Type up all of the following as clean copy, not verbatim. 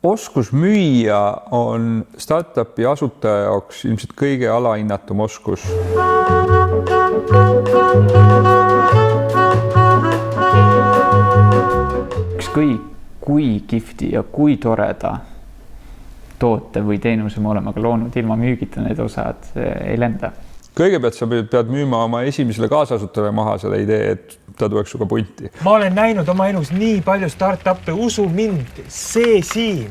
Oskus müüa on startupi asutaja jaoks ilmselt kõige alahinnatum oskus. Ükskõik kui kihvti ja kui toreda toote või teenuse me oleme ka loonud, ilma müügita need osad ei lenda. Kõigepealt sa pead müüma oma esimesele kaasasutajale maha selle idee, et ta tuleks suga punti. Ma olen näinud oma elus nii palju startup'e, usu mind, see siin.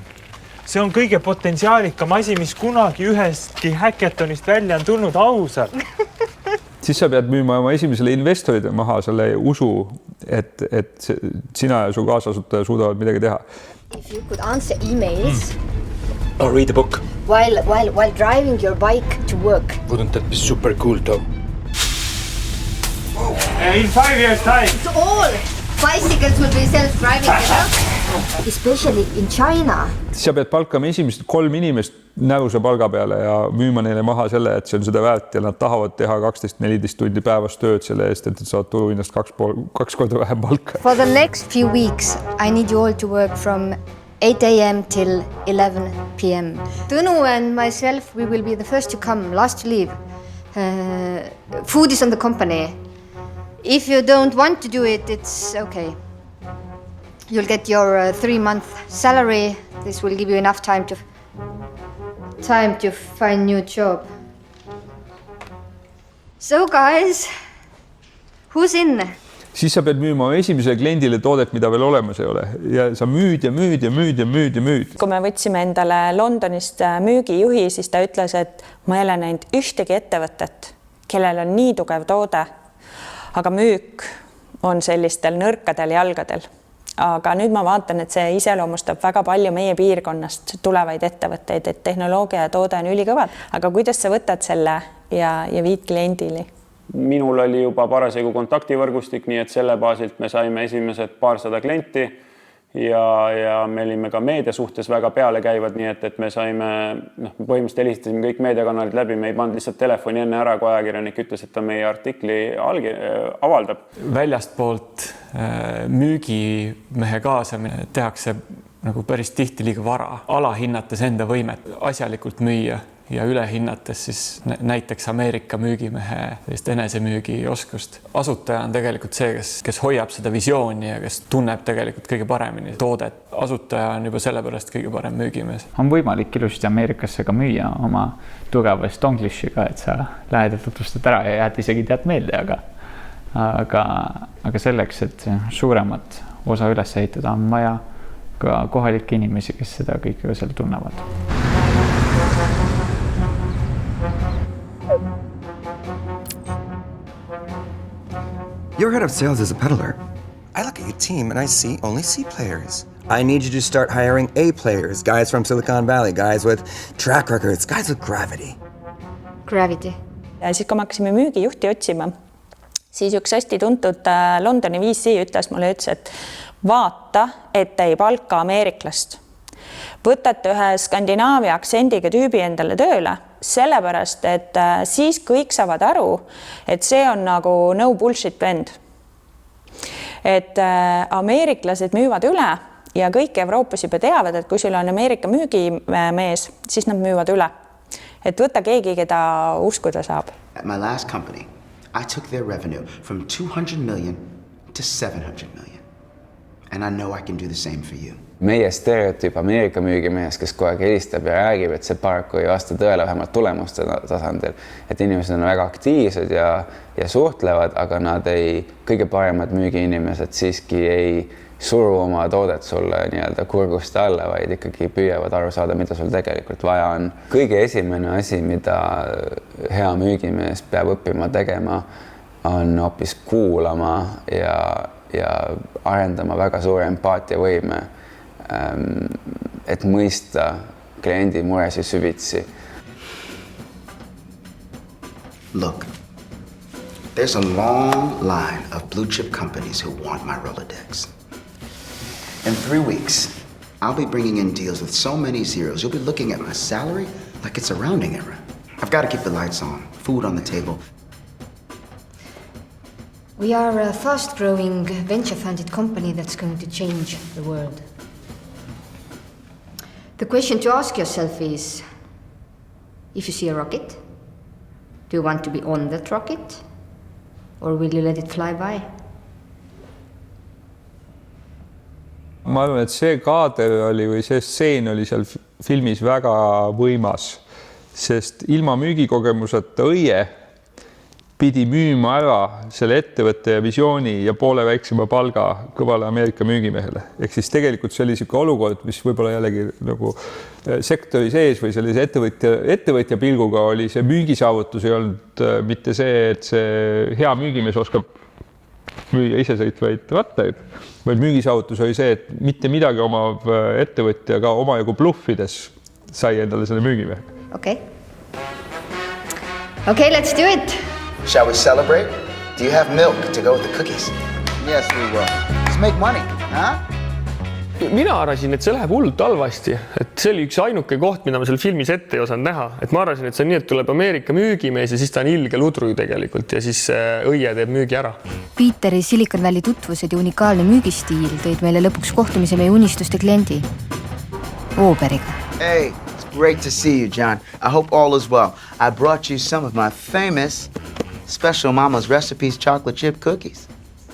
See on kõige potentsiaalikam asi, mis kunagi ühestki häkatonist välja on tulnud ausalt. Siis sa pead müüma oma esimesele investoride maha selle usu, et sina ja su kaasasutaja suudavad midagi teha. If you could answer emails or read a book while driving your bike to work. Wouldn't that be super cool though? In 5 years time. So all bicycles will be self-driving, you know? Especially in China. Sa pead palkama esimesed 3 inimest närusa palga peale ja müüma neile maha selle, et see on seda väärt ja nad tahavad teha 12-14 tundi päevas tööd selle eest, et saavad turuhinnast 2 korda vähem palka. For the next few weeks, I need you all to work from 8 a.m. till 11 p.m. Tõnu and myself, we will be the first to come, last to leave. Food is on the company. If you don't want to do it, it's okay. You'll get your 3-month salary. This will give you enough time to find new job. So guys, who's in? Siis sa pead müüma esimesele kliendile toodet, mida veel olemas ei ole. Ja sa müüd. Kui me võtsime endale Londonist müügijuhi, siis ta ütles, et ma ei ole näinud ühtegi ettevõtet, kellel on nii tugev toode, aga müük on sellistel nõrkadel jalgadel. Aga nüüd ma vaatan, et see iseloomustab väga palju meie piirkonnast tulevaid ettevõtteid, et tehnoloogia ja toode on ülikõvad. Aga kuidas sa võtad selle ja viid kliendili? Minul oli juba parasjagu kontaktivõrgustik, nii et selle baasilt me saime esimesed 200 klienti ja me olime ka meedia suhtes väga peale käivad, nii et me saime, põhimõtteliselt helistasime kõik meediakanalid läbi, me ei pannud lihtsalt telefoni enne ära, kui ajakirjanik ütles, et ta meie artikli avaldab. Väljastpoolt müügimehe kaasamine tehakse nagu päris tihti liiga vara, alahinnates enda võimet asjalikult müüa ja ülehinnates siis näiteks Ameerika müügimehe enesemüügi oskust. Asutaja on tegelikult see, kes hoiab seda visiooni ja kes tunneb tegelikult kõige paremini toodet. Asutaja on juba sellepärast kõige parem müügimees. On võimalik ilusti Ameerikasse ka müüa oma tugevast Englishiga, et sa lähed ja tutvustad ära ja jääd isegi tead meelde, aga selleks, et suuremat osa üles ehitada, on vaja ka kohalikke inimesi, kes seda kõike seal tunnevad. Your head of sales is a peddler. I look at your team and I see only C players. I need you to start hiring A players, guys from Silicon Valley, guys with track records, guys with gravity. Gravity. Ja siis kui me hakkasime müügijuhti otsima, siis üks hästi tuntud Londoni VC ütles mulle, et vaata, et ei palka ameeriklast. Võtate ühe Skandinaavia aktsendiga tüübi endale tööle, sellepärast, et siis kõik saavad aru, et see on nagu no bullshit vend. Et ameeriklased müüvad üle ja kõik Euroopas juba teavad, et kui sul on Ameerika müügimees, siis nad müüvad üle. Et võtta keegi, keda uskuda saab. At my last company, I took their revenue from 200 million to 700 million. And I know I can do the same for you. Meie stereotüüp Ameerika müügimehes, kes kogu aeg helistab ja räägib, et see paraku ei vasta tõele vähemalt tulemuste tasandil. Et inimesed on väga aktiivsed ja suhtlevad, aga nad kõige paremad müügiinimesed siiski ei suru oma toodet sulle nii-öelda kurguste alla, vaid ikkagi püüavad aru saada, mida sul tegelikult vaja on. Kõige esimene asi, mida hea müügimees peab õppima tegema, on hoopis kuulama ja arendama väga suure empaatiavõime, et mõista kliendi muresi süvitsi. Look, there's a long line of blue chip companies who want my Rolodex. In 3 weeks, I'll be bringing in deals with so many zeros. You'll be looking at my salary like it's a rounding error. I've got to keep the lights on, food on the table. We are a fast-growing venture-funded company that's going to change the world. The question to ask yourself is, if you see a rocket, do you want to be on that rocket or will you let it fly by? Ma arvan, et see kaader oli või see stseen oli seal filmis väga võimas, sest ilma müügikogemuseta õie pidi müüma ära selle ettevõtte ja visiooni ja poole väiksema palga kõvale Ameerika müügimehele. Ehk siis tegelikult see oli selline olukord, mis võib-olla jällegi nagu sektori sees või sellise ettevõtja pilguga oli see müügisaavutus ei olnud mitte see, et see hea müügimees oskab müüa isesõitvaid rattaid, vaid müügisaavutus oli see, et mitte midagi omav ettevõtja ka omajagu bluffides sai endale selle müügimehe. Okay. Okay, let's do it. Shall we celebrate? Do you have milk to go with the cookies? Yes, we will. Let's make money, huh? Mina arvasin, et see läheb hullult halvasti, et see oli üks ainuke koht, mida ma seal filmis ette ei osanud näha, et ma arvasin, et see on nii, et tuleb Ameerika müügimees ja siis ta on ilge ludru tegelikult ja siis õie teeb müügi ära. Peeteri Silicon Valley tutvused ja unikaalne müügistiil tõid meile lõpuks kohtumise meie unistuste kliendi Ooberiga. Hey, it's great to see you, John. I hope all is well. I brought you some of my famous Special Mama's Recipes chocolate chip cookies.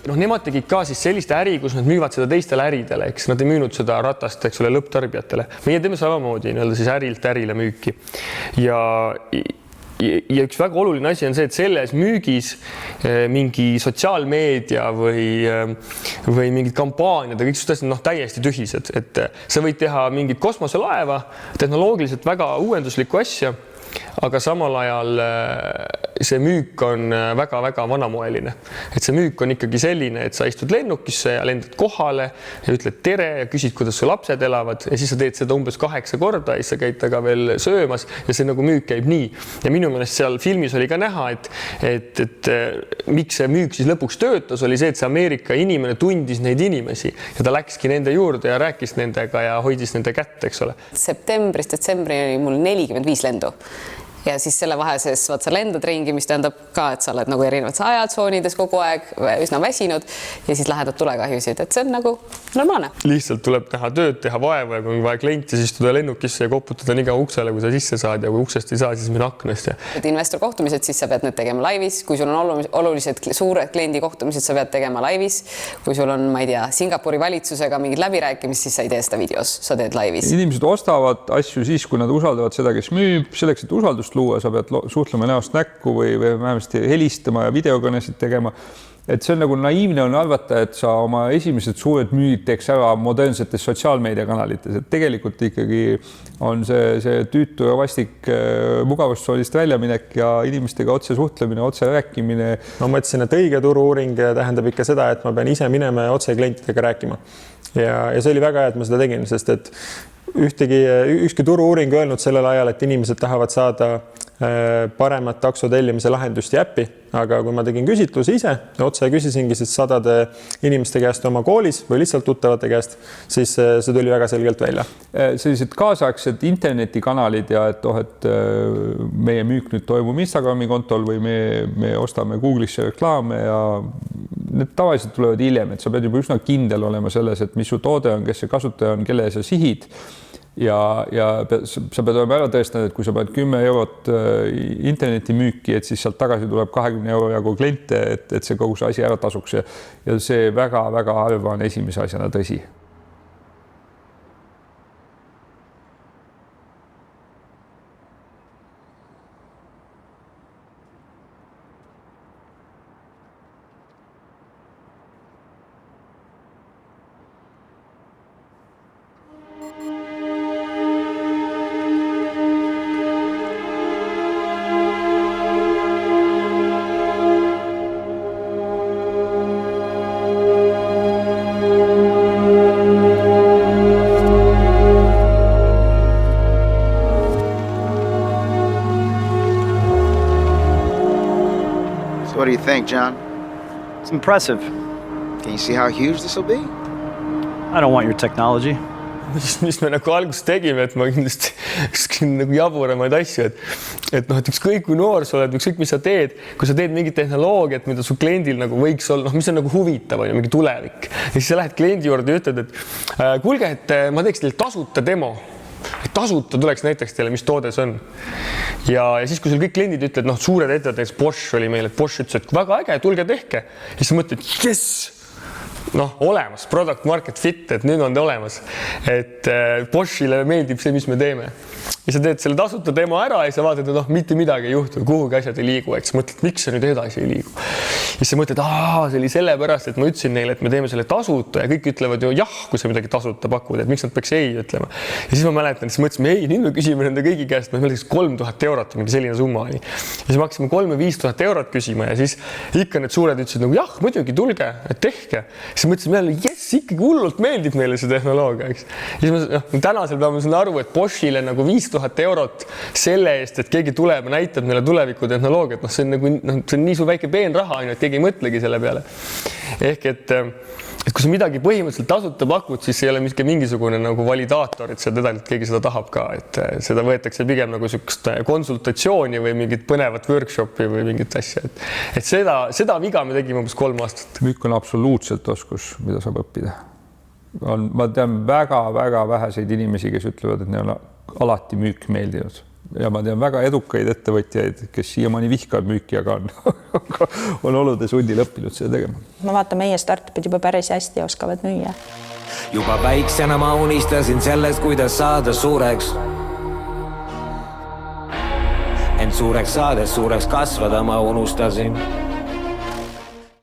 Nemad tegid ka siis sellist äri, kus nad müüvad seda teistele äridele, eks nad ei müünud seda ratast, eks ole, lõpptarbijatele. Meie teeme samamoodi siis ärilt ärile müüki. Ja üks väga oluline asi on see, et selles müügis mingi sotsiaalmeedia või mingid kampaaniad ja kõik suhtes täiesti tühised, et sa võid teha mingit kosmoselaeva, tehnoloogiliselt väga uuenduslikku asja, aga samal ajal see müük on väga-väga vanamoeline. Et see müük on ikkagi selline, et sa istud lennukisse ja lendad kohale ja ütled tere ja küsid, kuidas su lapsed elavad ja siis sa teed seda umbes 8 korda ja siis sa käid taga veel söömas ja see nagu müük käib nii. Ja minu meelest seal filmis oli ka näha, et miks see müük siis lõpuks töötas, oli see, et see Ameerika inimene tundis neid inimesi ja ta läkski nende juurde ja rääkis nendega ja hoidis nende kätt, eks ole. Septembrist detsembri oli mul 45 lendu. Ja siis selle vahe sees vaat sa lendad ringi, mis tähendab ka, et sa oled nagu erinevates ajatsoonides kogu aeg üsna väsinud ja siis lähendad tulekahjusid, et see on nagu normaalne. Lihtsalt tuleb teha tööd, teha vaeva ja kui on vaja klienti, siis tuda lennukisse ja koputada nii kaua uksele, kui sa sisse saad ja kui uksest ei saa, siis minna aknast. Et investor kohtumised, siis sa pead need tegema laivis. Kui sul on olulised suured kliendi kohtumised, sa pead tegema laivis. Kui sul on, ma ei tea, Singapuri valitsusega mingid läbirääkimist, siis sa ei tee seda videos, sa teed laivis. Inimesed ostavad asju siis, kui nad usaldavad seda, kes müüb, selleks, et usaldust luua, sa pead suhtlema näost näkku või vähemasti helistama ja videokõnesid tegema. Et see on nagu naiivne on arvata, et sa oma esimesed suured müügid teeks ära modernsetes sotsiaalmeediakanalites. Et tegelikult ikkagi on see tüütu ja vastik mugavustsoonist väljaminek ja inimestega otse suhtlemine, otse rääkimine. Ma mõtlesin, et õige turu-uuring tähendab ikka seda, et ma pean ise minema ja otse klientidega rääkima. Ja see oli väga hea, et ma seda tegin, sest et ükski turu-uuring öelnud sellel ajal, et inimesed tahavad saada paremat taksotellimise lahendust ja äppi, aga kui ma tegin küsitluse ise ja otse küsisingi siis 100 inimeste käest oma koolis või lihtsalt tuttavate käest, siis see tuli väga selgelt välja. Sellised kaasaegsed internetikanalid ja et meie müük nüüd toimub Instagrami kontol või me ostame Google'isse reklaame ja need tavaliselt tulevad hiljem, et sa pead juba üsna kindel olema selles, et mis su toode on, kes see kasutaja on, kelle sa sihid. Ja sa pead olema ära tõestanud, et kui sa pead 10 eurot internetimüüki, et siis sealt tagasi tuleb 20 euro jagu kliente, et see kogu see asi ära tasuks ja see väga-väga harva on esimese asjana tõsi. What do you think, John? It's impressive. Can you see how huge this will be? I don't want your technology. Mis me nagu alguses tegime, et ma kindlasti nagu jaburamaid asju, et ükskõik kui noor sa oled, ükskõik mis sa teed, kui sa teed mingit tehnoloogiat, mida su kliendil nagu võiks olla, mis on nagu huvitav, mingi tulevik. Ja siis sa lähed kliendi juurde ja ütled, et kuulge, et ma teeks teil tasuta demo. tasuta tuleks näiteks teile, mis toode see on. Ja siis, kui sul kõik kliendid ütlevad, suured ettevõtted, Bosch oli meil, et Bosch ütles, et väga äge, tulge tehke. Ja siis mõtled, yes! Olemas, product market fit, et nüüd on ta olemas. Et Boschile meeldib see, mis me teeme. Ja sa teed selle tasuta demo ära ja sa vaatad, et mitte midagi ei juhtu, kuhugi asjad ei liigu, eks mõtled, miks see nüüd edasi ei liigu. Ja sa mõtled, see oli sellepärast, et ma ütlesin neile, et me teeme selle tasuta ja kõik ütlevad ju jah, kui sa midagi tasuta pakud, et miks nad peaks ei ütlema. Ja siis ma mäletan, siis mõtlesime, ei, nüüd me küsime nende kõigi käest, ma mõtleks 3000 eurot, mingi selline summa oli. Ja siis me hakkasime 3-5 eurot küsima ja siis ikka need suured ütlesid nagu jah, muidugi tulge, et tehke. Siis mõtlesime jälle, jess, ikkagi hullult meeldib neile see tehnoloogia, eks. Ja siis tänasel peame selle aru, et Boschile nagu 5000 eurot selle eest, et keegi tuleb ja näitab neile tuleviku tehnoloogiat. See on nagu, see on nii su väike peenraha, et keegi ei mõtlegi selle peale. Ehk et kui sa midagi põhimõtteliselt tasuta pakud, siis ei ole mingisugune nagu validaator, et keegi seda tahab ka, et seda võetakse pigem nagu sükst konsultatsiooni või mingit põnevat workshopi või mingit asja. Et seda viga me tegime umbes 3 aastat. Müük on absoluutselt oskus, mida saab õppida. Ma tean väga-väga väheseid inimesi, kes ütlevad, et neil on alati müük meeldinud. Ja ma tean väga edukaid ettevõtjaid, kes siiamaani vihkavad müüki, aga on oludes hundil õppinud seda tegema. Ma vaatan, meie startupid juba päris hästi oskavad müüa. Juba väiksena ma unistasin sellest, kuidas saada suureks. Ent suureks saades suureks kasvada ma unustasin.